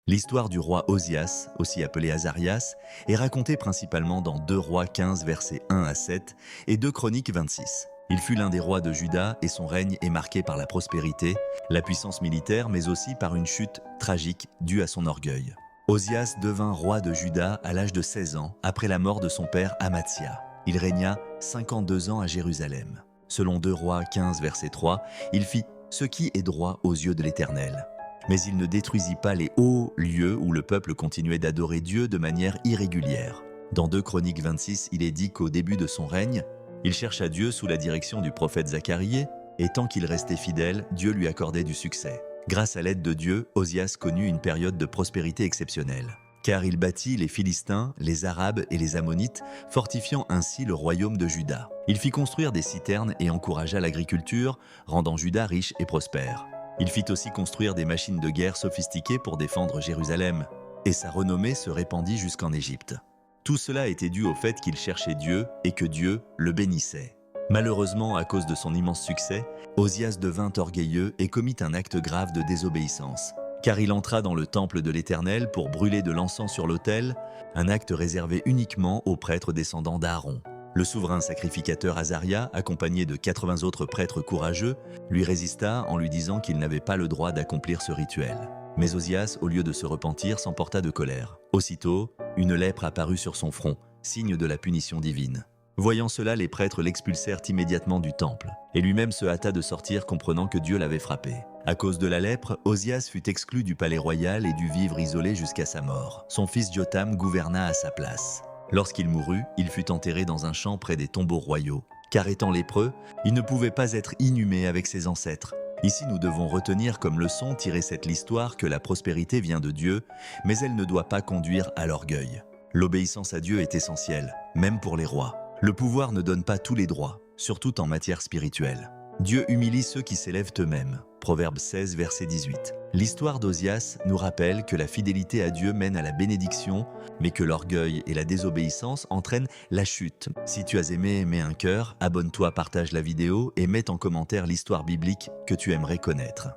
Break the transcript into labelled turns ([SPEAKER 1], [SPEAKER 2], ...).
[SPEAKER 1] L'histoire du roi Osias, aussi appelé Azarias, est racontée principalement dans 2 Rois 15 versets 1 à 7 et 2 Chroniques 26. Il fut l'un des rois de Juda et son règne est marqué par la prospérité, la puissance militaire mais aussi par une chute tragique due à son orgueil. Osias devint roi de Juda à l'âge de 16 ans après la mort de son père Amathia. Il régna 52 ans à Jérusalem. Selon 2 Rois 15 verset 3, il fit ce qui est droit aux yeux de l'Éternel. Mais il ne détruisit pas les hauts lieux où le peuple continuait d'adorer Dieu de manière irrégulière. Dans 2 Chroniques 26, il est dit qu'au début de son règne, il chercha Dieu sous la direction du prophète Zacharie, et tant qu'il restait fidèle, Dieu lui accordait du succès. Grâce à l'aide de Dieu, Osias connut une période de prospérité exceptionnelle. Car il bâtit les Philistins, les Arabes et les Ammonites, fortifiant ainsi le royaume de Juda. Il fit construire des citernes et encouragea l'agriculture, rendant Juda riche et prospère. Il fit aussi construire des machines de guerre sophistiquées pour défendre Jérusalem, et sa renommée se répandit jusqu'en Égypte. Tout cela était dû au fait qu'il cherchait Dieu et que Dieu le bénissait. Malheureusement, à cause de son immense succès, Osias devint orgueilleux et commit un acte grave de désobéissance. Car il entra dans le temple de l'Éternel pour brûler de l'encens sur l'autel, un acte réservé uniquement aux prêtres descendants d'Aaron. Le souverain sacrificateur Azaria, accompagné de 80 autres prêtres courageux, lui résista en lui disant qu'il n'avait pas le droit d'accomplir ce rituel. Mais Osias, au lieu de se repentir, s'emporta de colère. Aussitôt, une lèpre apparut sur son front, signe de la punition divine. Voyant cela, les prêtres l'expulsèrent immédiatement du temple, et lui-même se hâta de sortir comprenant que Dieu l'avait frappé. À cause de la lèpre, Osias fut exclu du palais royal et dut vivre isolé jusqu'à sa mort. Son fils Jotham gouverna à sa place. Lorsqu'il mourut, il fut enterré dans un champ près des tombeaux royaux. Car étant lépreux, il ne pouvait pas être inhumé avec ses ancêtres. Ici, nous devons retenir comme leçon tirée cette histoire que la prospérité vient de Dieu, mais elle ne doit pas conduire à l'orgueil. L'obéissance à Dieu est essentielle, même pour les rois. Le pouvoir ne donne pas tous les droits, surtout en matière spirituelle. Dieu humilie ceux qui s'élèvent eux-mêmes. Proverbe 16, verset 18. L'histoire d'Osias nous rappelle que la fidélité à Dieu mène à la bénédiction, mais que l'orgueil et la désobéissance entraînent la chute. Si tu as aimé, mets un cœur, abonne-toi, partage la vidéo et mets en commentaire l'histoire biblique que tu aimerais connaître.